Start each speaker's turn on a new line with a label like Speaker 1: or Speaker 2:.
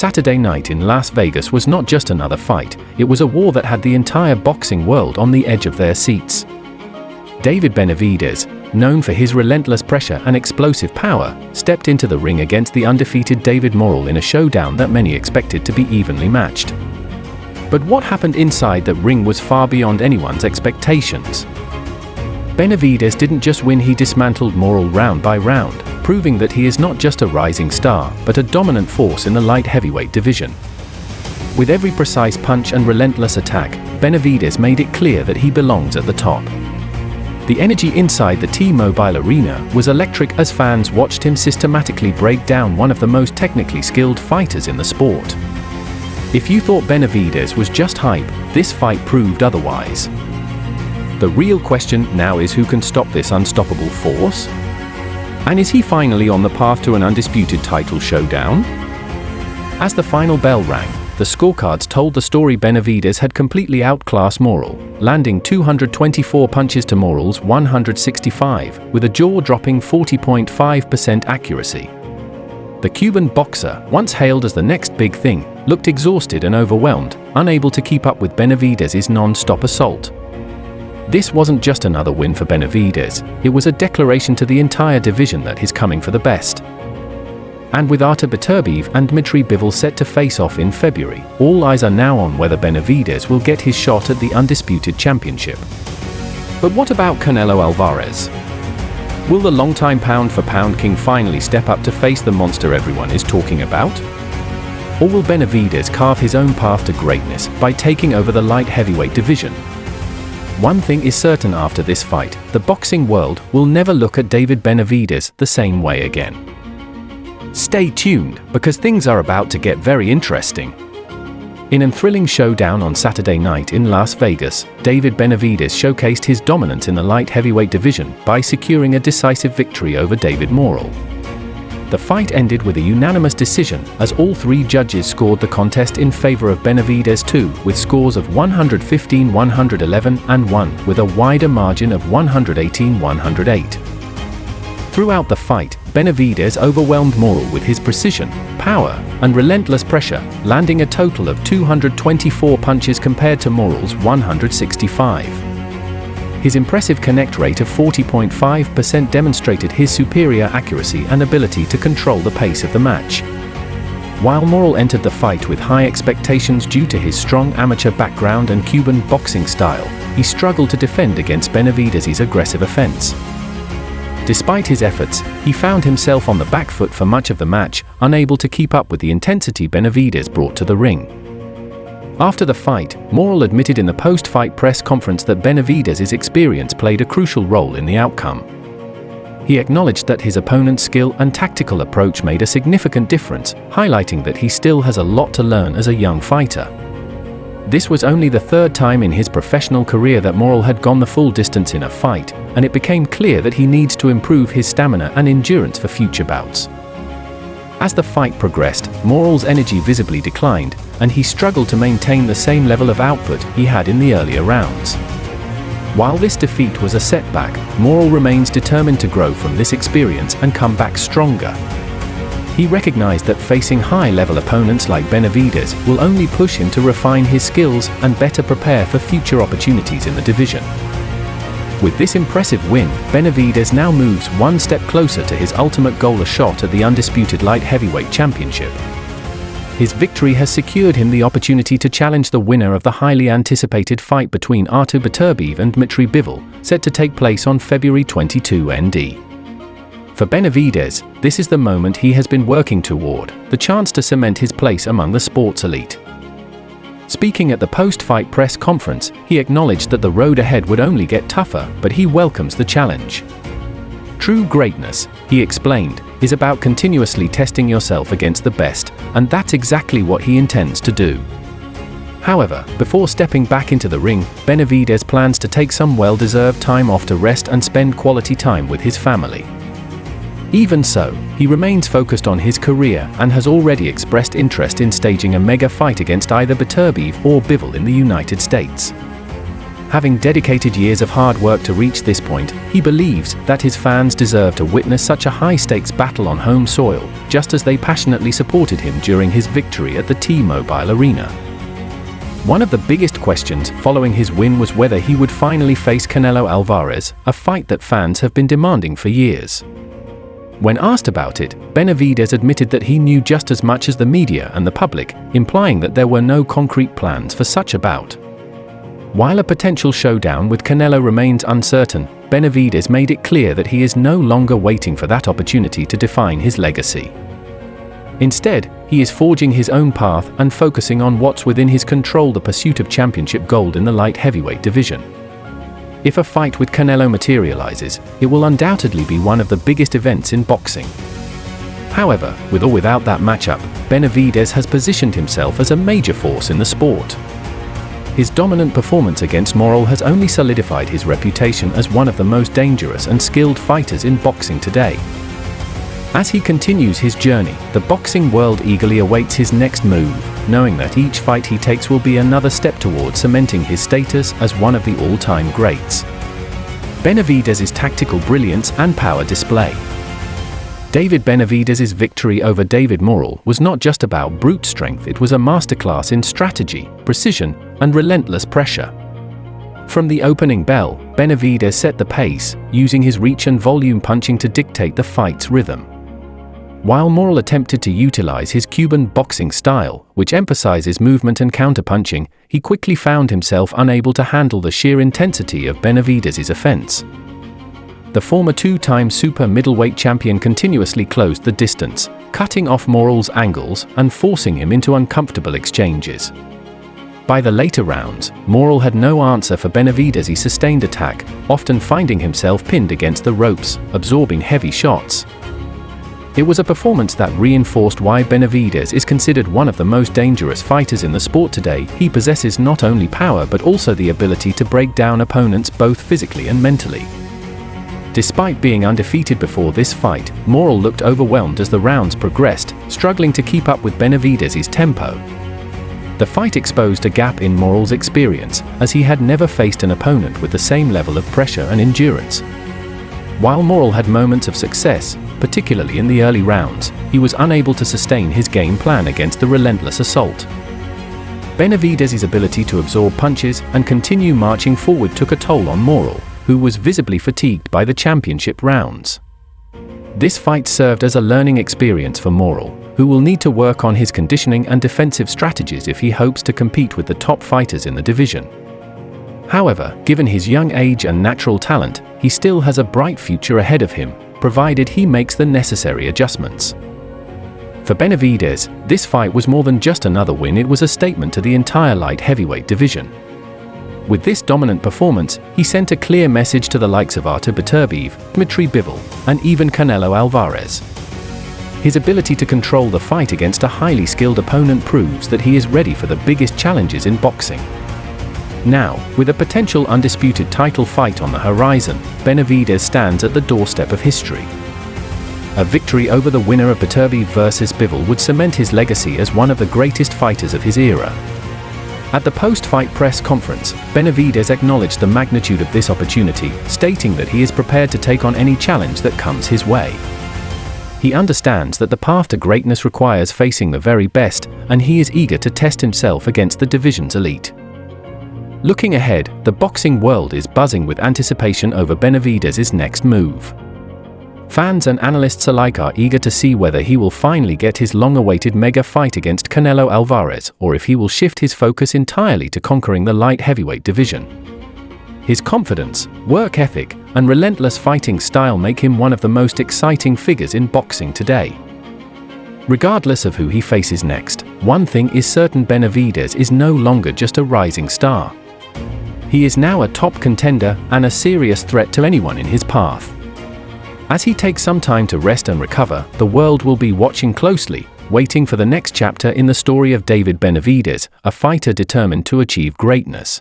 Speaker 1: Saturday night in Las Vegas was not just another fight, it was a war that had the entire boxing world on the edge of their seats. David Benavidez, known for his relentless pressure and explosive power, stepped into the ring against the undefeated David Morrell in a showdown that many expected to be evenly matched. But what happened inside that ring was far beyond anyone's expectations. Benavidez didn't just win, he dismantled Morrell round by round, proving that he is not just a rising star, but a dominant force in the light heavyweight division. With every precise punch and relentless attack, Benavidez made it clear that he belongs at the top. The energy inside the T-Mobile Arena was electric as fans watched him systematically break down one of the most technically skilled fighters in the sport. If you thought Benavidez was just hype, this fight proved otherwise. The real question now is who can stop this unstoppable force? And is he finally on the path to an undisputed title showdown? As the final bell rang, the scorecards told the story. Benavidez had completely outclassed Morrell, landing 224 punches to Morrell's 165, with a jaw-dropping 40.5% accuracy. The Cuban boxer, once hailed as the next big thing, looked exhausted and overwhelmed, unable to keep up with Benavidez's non-stop assault. This wasn't just another win for Benavidez, it was a declaration to the entire division that he's coming for the best. And with Artur Beterbiev and Dmitry Bivol set to face off in February, all eyes are now on whether Benavidez will get his shot at the undisputed championship. But what about Canelo Alvarez? Will the longtime pound-for-pound king finally step up to face the monster everyone is talking about? Or will Benavidez carve his own path to greatness by taking over the light heavyweight division? One thing is certain after this fight, the boxing world will never look at David Benavidez the same way again. Stay tuned, because things are about to get very interesting. In a thrilling showdown on Saturday night in Las Vegas, David Benavidez showcased his dominance in the light heavyweight division by securing a decisive victory over David Morrell. The fight ended with a unanimous decision, as all three judges scored the contest in favor of Benavidez too, with scores of 115, 111, and 1, with a wider margin of 118, 108. Throughout the fight, Benavidez overwhelmed Morrell with his precision, power, and relentless pressure, landing a total of 224 punches compared to Morrell's 165. His impressive connect rate of 40.5% demonstrated his superior accuracy and ability to control the pace of the match. While Morrell entered the fight with high expectations due to his strong amateur background and Cuban boxing style, he struggled to defend against Benavidez's aggressive offense. Despite his efforts, he found himself on the back foot for much of the match, unable to keep up with the intensity Benavidez brought to the ring. After the fight, Morrell admitted in the post-fight press conference that Benavidez's experience played a crucial role in the outcome. He acknowledged that his opponent's skill and tactical approach made a significant difference, highlighting that he still has a lot to learn as a young fighter. This was only the third time in his professional career that Morrell had gone the full distance in a fight, and it became clear that he needs to improve his stamina and endurance for future bouts. As the fight progressed, Morrell's energy visibly declined, and he struggled to maintain the same level of output he had in the earlier rounds. While this defeat was a setback, Morrell remains determined to grow from this experience and come back stronger. He recognized that facing high-level opponents like Benavidez will only push him to refine his skills and better prepare for future opportunities in the division. With this impressive win, Benavidez now moves one step closer to his ultimate goal, a shot at the undisputed light heavyweight championship. His victory has secured him the opportunity to challenge the winner of the highly anticipated fight between Artur Beterbiev and Dmitry Bivol, set to take place on February 22 ND. For Benavidez, this is the moment he has been working toward, the chance to cement his place among the sport's elite. Speaking at the post-fight press conference, he acknowledged that the road ahead would only get tougher, but he welcomes the challenge. True greatness, he explained, is about continuously testing yourself against the best, and that's exactly what he intends to do. However, before stepping back into the ring, Benavidez plans to take some well-deserved time off to rest and spend quality time with his family. Even so, he remains focused on his career and has already expressed interest in staging a mega fight against either Beterbiev or Bivol in the United States. Having dedicated years of hard work to reach this point, he believes that his fans deserve to witness such a high-stakes battle on home soil, just as they passionately supported him during his victory at the T-Mobile Arena. One of the biggest questions following his win was whether he would finally face Canelo Alvarez, a fight that fans have been demanding for years. When asked about it, Benavidez admitted that he knew just as much as the media and the public, implying that there were no concrete plans for such a bout. While a potential showdown with Canelo remains uncertain, Benavidez made it clear that he is no longer waiting for that opportunity to define his legacy. Instead, he is forging his own path and focusing on what's within his control: the pursuit of championship gold in the light heavyweight division. If a fight with Canelo materializes, it will undoubtedly be one of the biggest events in boxing. However, with or without that matchup, Benavidez has positioned himself as a major force in the sport. His dominant performance against Morrell has only solidified his reputation as one of the most dangerous and skilled fighters in boxing today. As he continues his journey, the boxing world eagerly awaits his next move, knowing that each fight he takes will be another step towards cementing his status as one of the all-time greats. Benavidez's tactical brilliance and power display. David Benavidez's victory over David Morrell was not just about brute strength, it was a masterclass in strategy, precision, and relentless pressure. From the opening bell, Benavidez set the pace, using his reach and volume punching to dictate the fight's rhythm. While Morrell attempted to utilize his Cuban boxing style, which emphasizes movement and counterpunching, he quickly found himself unable to handle the sheer intensity of Benavidez's offense. The former two-time super middleweight champion continuously closed the distance, cutting off Morrell's angles and forcing him into uncomfortable exchanges. By the later rounds, Morrell had no answer for Benavidez's sustained attack, often finding himself pinned against the ropes, absorbing heavy shots. It was a performance that reinforced why Benavidez is considered one of the most dangerous fighters in the sport today. He possesses not only power but also the ability to break down opponents both physically and mentally. Despite being undefeated before this fight, Morrell looked overwhelmed as the rounds progressed, struggling to keep up with Benavidez's tempo. The fight exposed a gap in Morrell's experience, as he had never faced an opponent with the same level of pressure and endurance. While Morrell had moments of success, particularly in the early rounds, he was unable to sustain his game plan against the relentless assault. Benavidez's ability to absorb punches and continue marching forward took a toll on Morrell, who was visibly fatigued by the championship rounds. This fight served as a learning experience for Morrell, who will need to work on his conditioning and defensive strategies if he hopes to compete with the top fighters in the division. However, given his young age and natural talent, he still has a bright future ahead of him, provided he makes the necessary adjustments. For Benavidez, this fight was more than just another win, it was a statement to the entire light heavyweight division. With this dominant performance, he sent a clear message to the likes of Artur Beterbiev, Dmitry Bivol, and even Canelo Alvarez. His ability to control the fight against a highly skilled opponent proves that he is ready for the biggest challenges in boxing. Now, with a potential undisputed title fight on the horizon, Benavidez stands at the doorstep of history. A victory over the winner of Beterbiev vs. Bivol would cement his legacy as one of the greatest fighters of his era. At the post-fight press conference, Benavidez acknowledged the magnitude of this opportunity, stating that he is prepared to take on any challenge that comes his way. He understands that the path to greatness requires facing the very best, and he is eager to test himself against the division's elite. Looking ahead, the boxing world is buzzing with anticipation over Benavidez's next move. Fans and analysts alike are eager to see whether he will finally get his long-awaited mega fight against Canelo Alvarez, or if he will shift his focus entirely to conquering the light heavyweight division. His confidence, work ethic, and relentless fighting style make him one of the most exciting figures in boxing today. Regardless of who he faces next, one thing is certain: Benavidez is no longer just a rising star. He is now a top contender and a serious threat to anyone in his path. As he takes some time to rest and recover, the world will be watching closely, waiting for the next chapter in the story of David Benavidez, a fighter determined to achieve greatness.